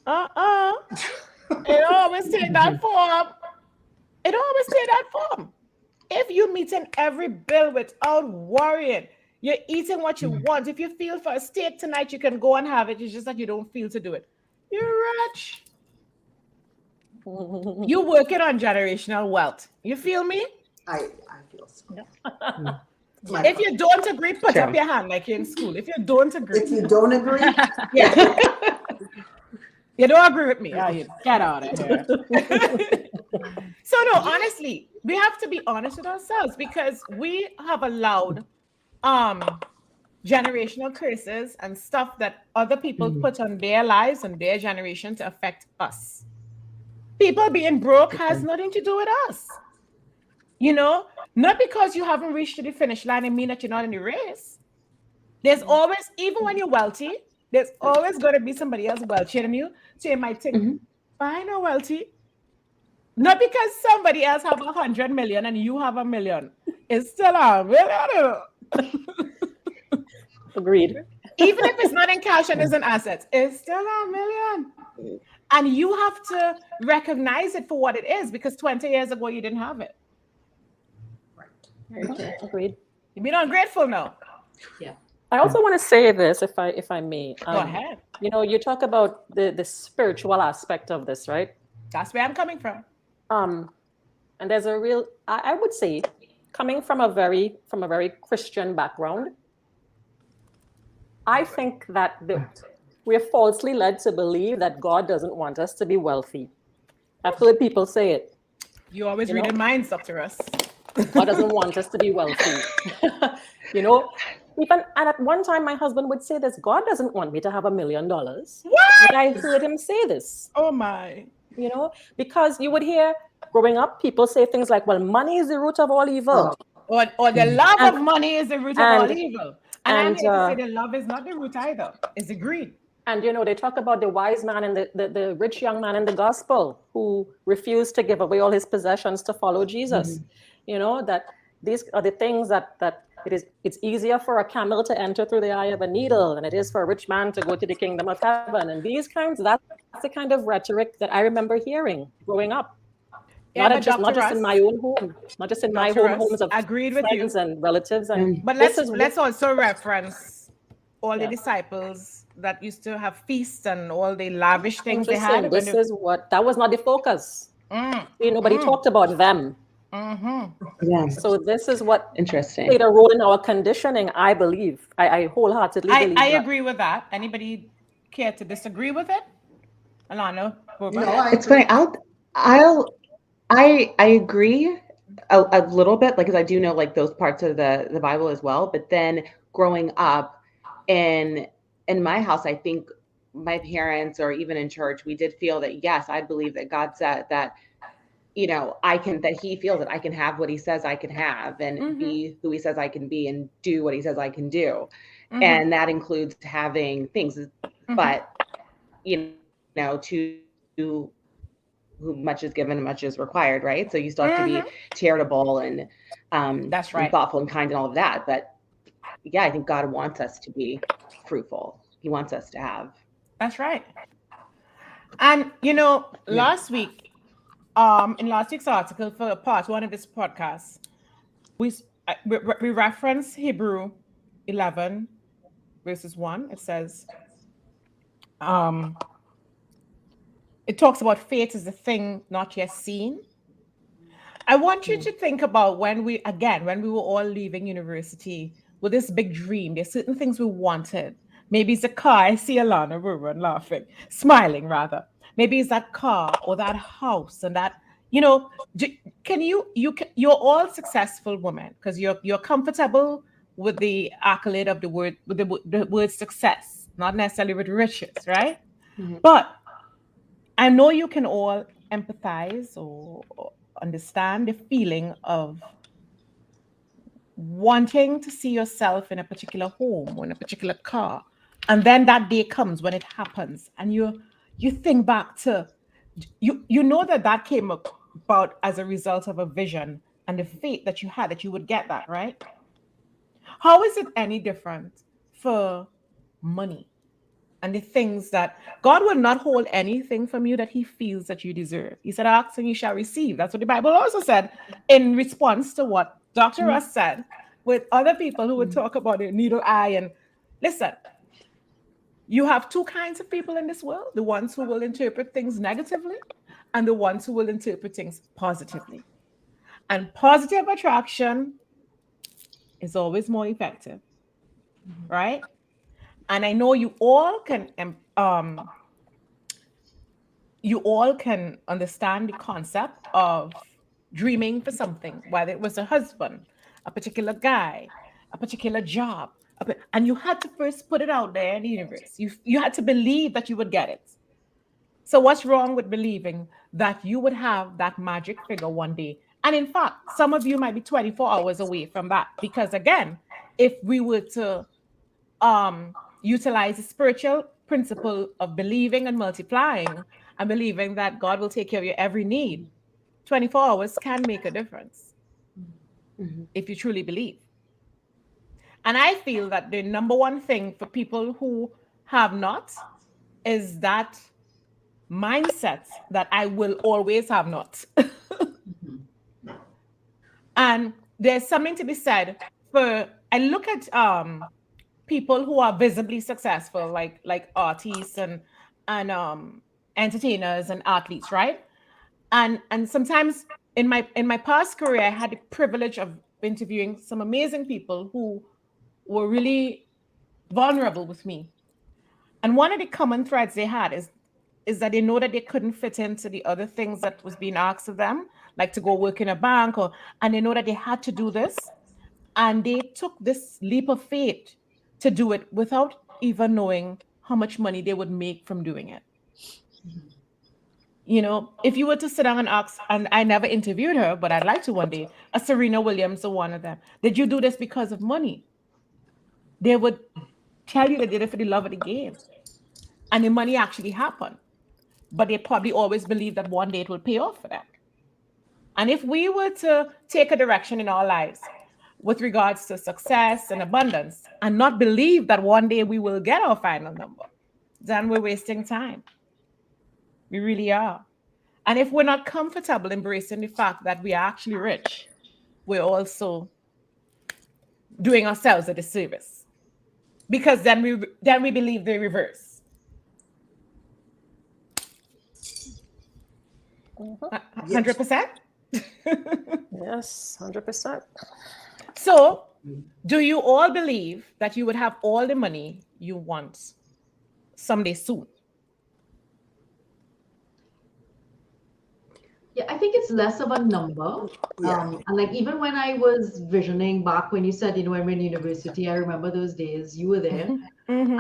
It always take that form. If you're meeting every bill without worrying, you're eating what you want. If you feel for a steak tonight, you can go and have it. It's just that you don't feel to do it. You're rich. You're working on generational wealth. You feel me? I feel so. If you don't agree, put up your hand like you're in school. If you don't agree. If you don't agree, yeah. You don't agree with me. You get out of here. So no, honestly, we have to be honest with ourselves because we have allowed generational curses and stuff that other people put on their lives and their generation to affect us. People being broke has nothing to do with us. You know, not because you haven't reached the finish line and mean that you're not in the race. There's always, even when you're wealthy, there's always going to be somebody else wealthier than you. So you might think, fine or wealthy. Not because somebody else have 100 million and you have 1 million. It's still a million. Agreed. Even if it's not in cash and it's in assets, it's still 1 million. And you have to recognize it for what it is because 20 years ago you didn't have it. Agreed. You've been ungrateful now. Yeah. I also want to say this, if I may. Go ahead. You know, you talk about the spiritual aspect of this, right? That's where I'm coming from. And there's a real, I would say, coming from a very Christian background, I think that we're falsely led to believe that God doesn't want us to be wealthy. I've heard people say it. You always reading minds, Dr. Russ. God doesn't want us to be wealthy. You know, and at one time my husband would say this, God doesn't want me to have $1 million. What? And I heard him say this. Oh my. You know, because you would hear growing up, people say things like, well, money is the root of all evil. Or the love of money is the root of all evil. And I'm here to say the love is not the root either. It's the greed. And, you know, they talk about the wise man and the rich young man in the gospel who refused to give away all his possessions to follow Jesus. You know, that these are the things that it's easier for a camel to enter through the eye of a needle than it is for a rich man to go to the kingdom of heaven. And these kinds, that's the kind of rhetoric that I remember hearing growing up. Yeah, not just in my own home, not just in my homes of agreed with friends you. And relatives. But let's also reference all the disciples that used to have feasts and all the lavish things they had. That was not the focus. Nobody talked about them. Yeah. So this is what interesting played a role in our conditioning, I believe. I wholeheartedly believe I that. agree with that. Anybody care to disagree with it? Alana? No, it's funny. I agree a little bit, like, because I do know like those parts of the Bible as well. But then growing up in my house, I think my parents or even in church, we did feel that, yes, I believe that God said that, you know, that he feels that I can have what he says I can have and be who he says I can be and do what he says I can do. and that includes having things. But to who much is given, much is required, right? So you still have to be charitable and that's right, and thoughtful and kind and all of that. But yeah, I think God wants us to be fruitful. He wants us to have. That's right. And last week, in last week's article for part 1 of this podcast, we reference Hebrew 11 verses 1. It says, it talks about faith is the thing not yet seen. I want you to think about when we were all leaving university with this big dream. There's certain things we wanted. Maybe it's a car. I see Alana Ruben laughing, smiling rather. Maybe it's that car or that house and that, you're all successful women because you're comfortable with the accolade of the word success, not necessarily with riches, right? But I know you can all empathize or understand the feeling of wanting to see yourself in a particular home or in a particular car, and then that day comes when it happens, and you think back to that came about as a result of a vision and the faith that you had that you would get that, right? How is it any different for money and the things that God will not hold anything from you that he feels that you deserve? He said, ask and you shall receive. That's what the Bible also said in response to what Dr. Russ said with other people who would talk about the needle eye. And listen, you have two kinds of people in this world, the ones who will interpret things negatively and the ones who will interpret things positively. And positive attraction is always more effective, right? And I know you all can understand the concept of dreaming for something, whether it was a husband, a particular guy, a particular job, and you had to first put it out there in the universe. You had to believe that you would get it. So what's wrong with believing that you would have that magic figure one day? And in fact, some of you might be 24 hours away from that, because again, if we were to utilize the spiritual principle of believing and multiplying and believing that God will take care of your every need, 24 hours can make a difference if you truly believe. And I feel that the number one thing for people who have not is that mindset that I will always have not. And there's something to be said for, I look at people who are visibly successful, like artists and entertainers and athletes, right? And sometimes in my past career, I had the privilege of interviewing some amazing people who were really vulnerable with me. And one of the common threads they had is that they know that they couldn't fit into the other things that was being asked of them, like to go work in a bank, and they know that they had to do this. And they took this leap of faith to do it without even knowing how much money they would make from doing it. If you were to sit down and ask, and I never interviewed her, but I'd like to one day, a Serena Williams or one of them, did you do this because of money? They would tell you they did it for the love of the game. And the money actually happened. But they probably always believe that one day it will pay off for them. And if we were to take a direction in our lives with regards to success and abundance and not believe that one day we will get our final number, then we're wasting time. We really are. And if we're not comfortable embracing the fact that we are actually rich, we're also doing ourselves a disservice, because then we believe the reverse. 100%? Yes, 100%. So, do you all believe that you would have all the money you want someday soon? Yeah, I think it's less of a number. And like even when I was visioning back when you said, when we're in university, I remember those days, you were there. And,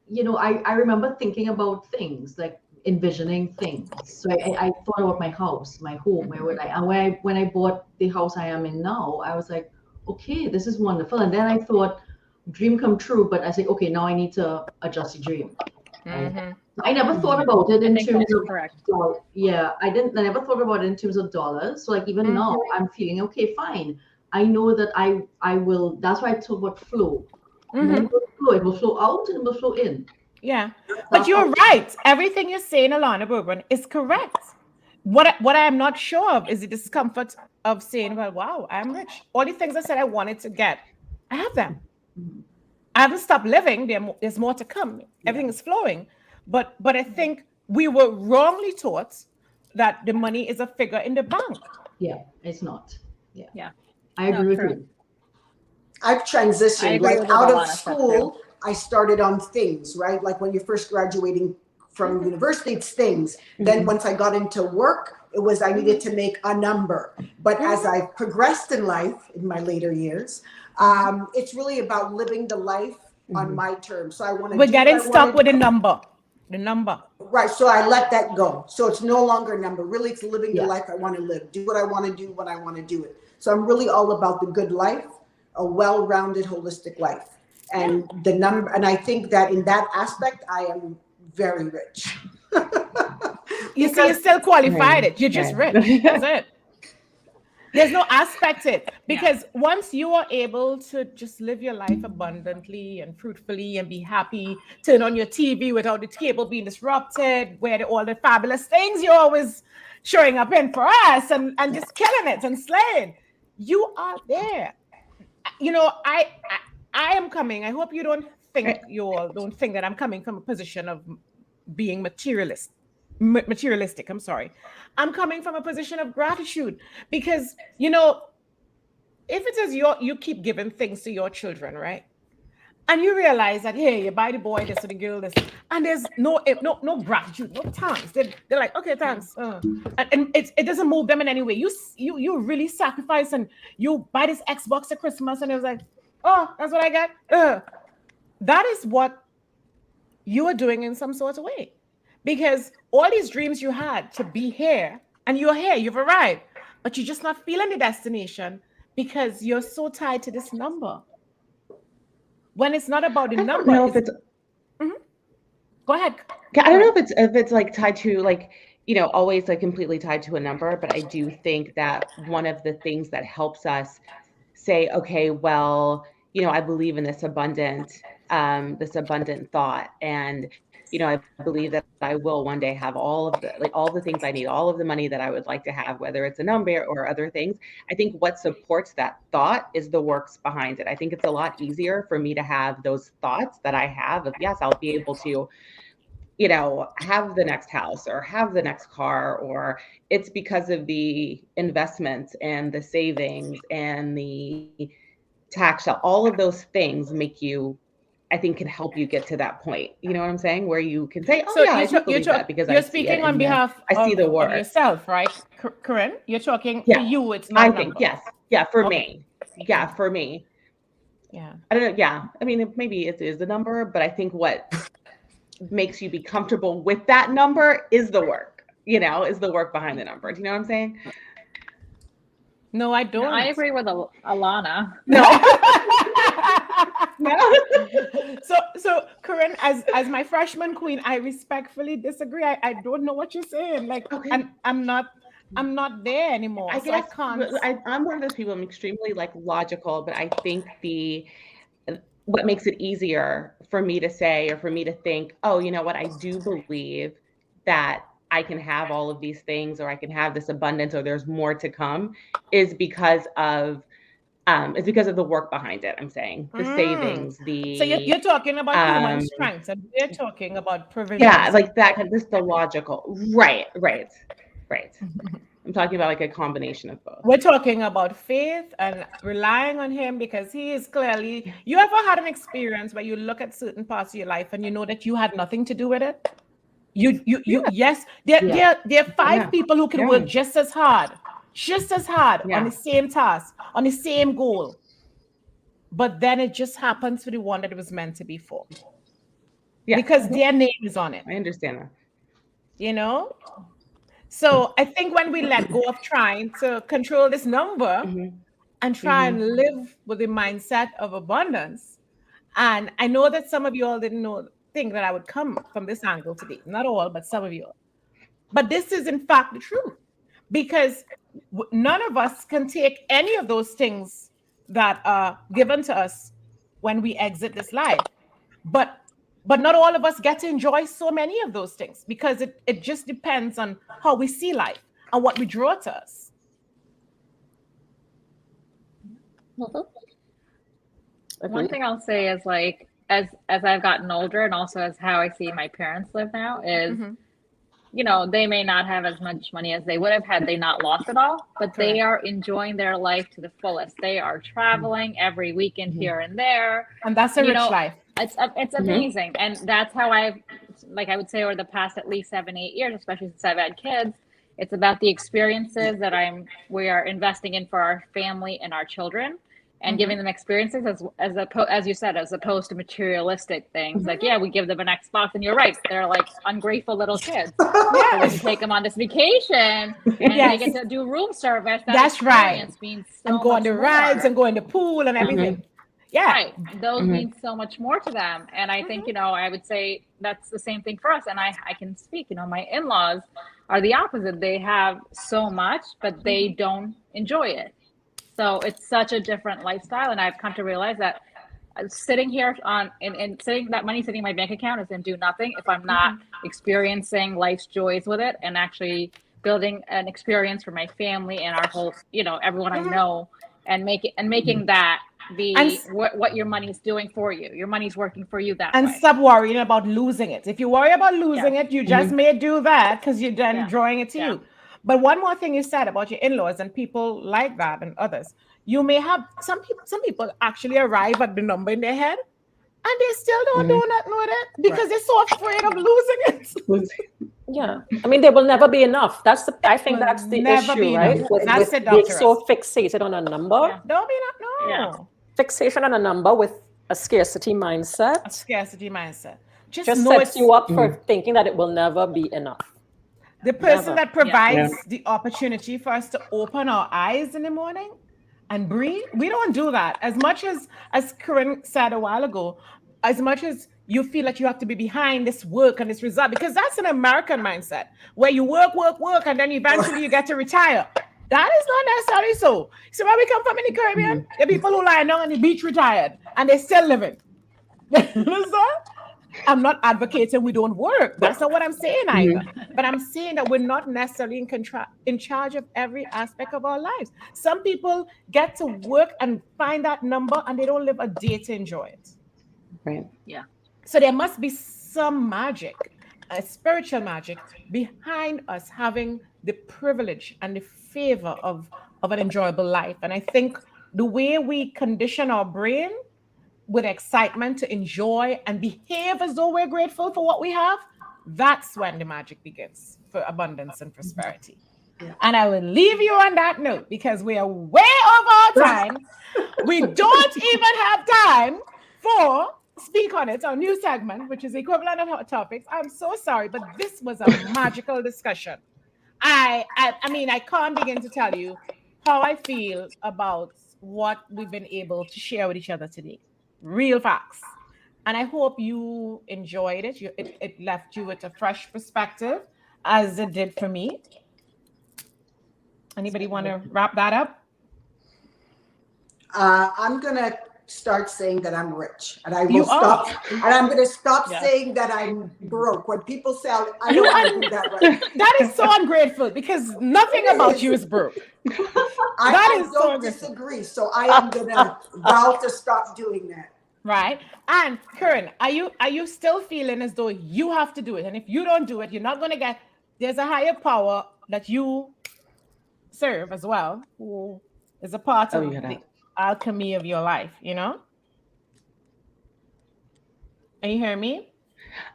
I remember thinking about things, like envisioning things. So I thought about my house, my home, where would I, and when I bought the house I am in now, I was like, okay, this is wonderful. And then I thought, dream come true, but I say, okay, now I need to adjust the dream. Right? I never thought about it in terms of dollars. Yeah, I never thought about it in terms of dollars. So like even now, I'm feeling okay, fine. I know that I will. That's why I talk about flow. Money will flow. It will flow out and it will flow in. Yeah, but you're right. Everything you're saying, Alana Bourbon, is correct. What I am not sure of is the discomfort of saying, well, wow, I'm rich. All the things I said I wanted to get, I have them. I haven't stopped living. There's more to come. Everything is flowing. But I think we were wrongly taught that the money is a figure in the bank. Yeah, it's not. Yeah. I agree with you. I've transitioned. Like out of school, I started on things, right? Like when you're first graduating from university, it's things. Then once I got into work, it was I needed to make a number. But as I progressed in life in my later years, it's really about living the life on my terms. So I want to. We're getting stuck with a number. The number. Right. So I let that go. So it's no longer a number. Really, it's living the life I want to live. Do what I want to do when I want to do it. So I'm really all about the good life, a well-rounded, holistic life. And the number, and I think that in that aspect, I am very rich. You see, you still qualified it. You're just rich. That's it. There's no aspect to it. Because once you are able to just live your life abundantly and fruitfully and be happy, turn on your TV without the cable being disrupted, wear all the fabulous things you're always showing up in for us and just killing it and slaying, you are there. You know, I am coming. I hope you don't think that I'm coming from a position of being materialistic. I'm sorry. I'm coming from a position of gratitude because, you know, if it is you keep giving things to your children, right? And you realize that, hey, you buy the boy this or the girl this, and there's no gratitude, no thanks. They're like, okay, thanks. And it doesn't move them in any way. You really sacrifice and you buy this Xbox at Christmas and it was like, oh, that's what I got. That is what you are doing in some sort of way. Because all these dreams you had to be here, and you're here, you've arrived, but you're just not feeling the destination because you're so tied to this number. When it's not about the number. Know if it's... Go ahead. I don't know if it's like tied to like, you know, always like completely tied to a number, but I do think that one of the things that helps us say, okay, well, you know, I believe in this abundant thought, and you know, I believe that I will one day have all the things I need, all of the money that I would like to have, whether it's a number or other things. I think what supports that thought is the works behind it. I think it's a lot easier for me to have those thoughts that I have of, yes, I'll be able to, you know, have the next house or have the next car, or it's because of the investments and the savings and the tax. All of those things make you, I think, can help you get to that point. You know what I'm saying? Where you can say, oh, so yeah, I do believe that because you're speaking on behalf I see the work of yourself, right, Corinne? You're talking for you. It's not. I think yes, yeah, for me, yeah, for me. Yeah, I don't know. Yeah, I mean, maybe it is a number, but I think what makes you be comfortable with that number is the work. You know, is the work behind the number. Do you know what I'm saying? No, I don't. No, I agree with Alana. No. So Corinne, as my freshman queen, I respectfully disagree. I don't know what you're saying. Like, okay. I'm not there anymore. I guess I can't. I'm one of those people. I'm extremely like logical, but I think what makes it easier for me to say or for me to think, oh, you know what, I do believe that I can have all of these things, or I can have this abundance, or there's more to come, is because of the work behind it. I'm saying the savings, so you're talking about human strength, and we're talking about provision. Yeah, like that. Just the logical, right. I'm talking about like a combination of both. We're talking about faith and relying on him because he is clearly. You ever had an experience where you look at certain parts of your life and you know that you had nothing to do with it? Yes, there are 5 people who can work just as hard on the same task, on the same goal, but then it just happens for the one that it was meant to be for. Yeah, because their name is on it. I understand that. You know, so I think when we let go of trying to control this number and try and live with the mindset of abundance, And I know that some of you all didn't think that I would come from this angle today. Not all, but some of you all. But this is in fact the truth, because none of us can take any of those things that are given to us when we exit this life. But not all of us get to enjoy so many of those things, because it just depends on how we see life and what we draw to us. One thing I'll say is, like, as I've gotten older, and also as how I see my parents live now, is you know, they may not have as much money as they would have had they not lost it all, but they are enjoying their life to the fullest. They are traveling every weekend here and there, and that's a rich life. It's amazing. And that's how I would say over the past at least 7-8 years, especially since I've had kids, it's about the experiences that we are investing in for our family and our children, and giving them experiences as you said, as opposed to materialistic things. Like, yeah, we give them an Xbox, and you're right, they're like ungrateful little kids. Yeah, when you take them on this vacation and they get to do room service, that's right. Means so and go on the rides and go in the pool and everything. Yeah, right. Those mean so much more to them. And I think, you know, I would say that's the same thing for us. And I can speak, you know, my in-laws are the opposite. They have so much, but they don't enjoy it. So it's such a different lifestyle. And I've come to realize that sitting here and sitting that money sitting in my bank account is going to do nothing if I'm not experiencing life's joys with it, and actually building an experience for my family and our whole, you know, everyone I know, and making that be what your money is doing for you. Your money's working for you that way. And stop worrying about losing it. If you worry about losing it, you just may do that because you're done drawing it to you. But one more thing you said about your in-laws and people like that and others, you may have some people actually arrive at the number in their head and they still don't do nothing with it because they're so afraid of losing it. Yeah, I mean, there will never be enough. I think that's the issue, right? That's with being so fixated on a number. Yeah. Don't be enough. No. Yeah. Fixation on a number with a scarcity mindset. Just sets you up for thinking that it will never be enough. The person that provides the opportunity for us to open our eyes in the morning and breathe, we don't do that. As much as Corinne said a while ago, as much as you feel that you have to be behind this work and this result, because that's an American mindset where you work, and then eventually you get to retire. That is not necessarily so. So where we come from in the Caribbean, the people who lie down on the beach retired and they're still living. I'm not advocating we don't work. That's not what I'm saying either. But I'm saying that we're not necessarily in charge of every aspect of our lives. Some people get to work and find that number and they don't live a day to enjoy it. Right. Yeah. So there must be some magic, a spiritual magic behind us having the privilege and the favor of an enjoyable life. And I think the way we condition our brain with excitement to enjoy and behave as though we're grateful for what we have, that's when the magic begins for abundance and prosperity. Yeah. And I will leave you on that note because we are way over our time. We don't even have time for Speak on It, our new segment, which is the equivalent of Hot Topics. I'm so sorry, but this was a magical discussion. I mean, I can't begin to tell you how I feel about what we've been able to share with each other today. Real facts. And I hope you enjoyed it. It left you with a fresh perspective, as it did for me. Anybody want to wrap that up? I'm going to start saying that I'm rich, and I will stop. And I'm going to stop saying that I'm broke. When people say, I don't want to do that right. That is so ungrateful because nothing about you is broke. I don't disagree. So I am going to vow to stop doing that. Right. And Karen, are you still feeling as though you have to do it? And if you don't do it, you're not going to get, there's a higher power that you serve as well, who is a part of the alchemy of your life, you know? Are you hearing me?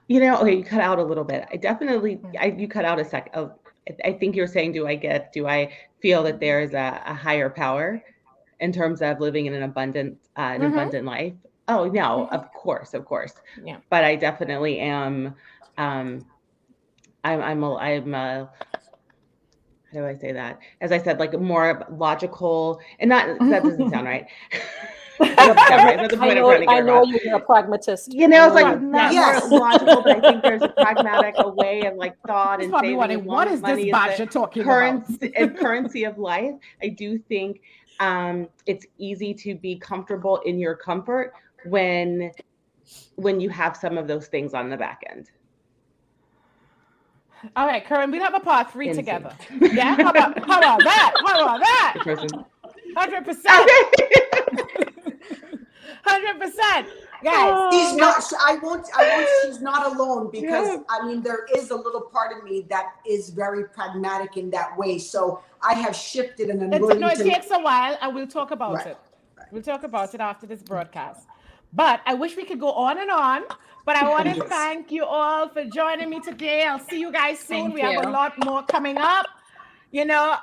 You know, okay, you cut out a little bit. You cut out a sec. I think you're saying, do I feel that there is a higher power in terms of living in an abundant life? Oh, no, of course. Yeah. But I definitely am, I'm how do I say that? As I said, like more logical, and not, that doesn't sound right. I know you're a pragmatist. You know, it's like not Yes. more logical, but I think there's a pragmatic way of like thought and probably saving. What is this Basia talking about? Currency of life. I do think it's easy to be comfortable in your comfort when you have some of those things on the back end. All right, Karen, we have a part 3 together. Yeah, how about that? 100%. 100%. Guys, She's not. I won't. She's not alone because I mean there is a little part of me that is very pragmatic in that way. So I have shifted, and it takes a while, and we'll talk about it. Right. We'll talk about it after this broadcast. But I wish we could go on and on. But I want to thank you all for joining me today. I'll see you guys soon. We have a lot more coming up, you know,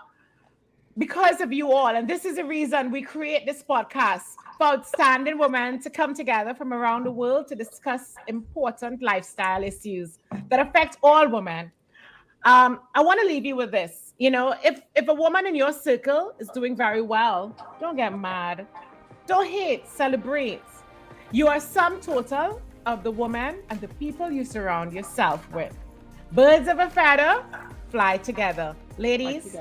because of you all. And this is the reason we create this podcast for outstanding women to come together from around the world to discuss important lifestyle issues that affect all women. I want to leave you with this. You know, if a woman in your circle is doing very well, don't get mad. Don't hate, celebrate. You are sum total of the woman and the people you surround yourself with. Birds of a feather fly together. Ladies,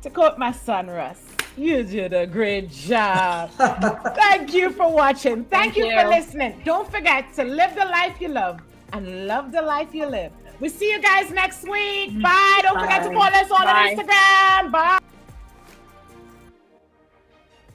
to quote my son Russ, you did a great job. Thank you for watching. Thank you for listening. Don't forget to live the life you love and love the life you live. We'll see you guys next week. Bye. Don't forget to follow us on Instagram. Bye.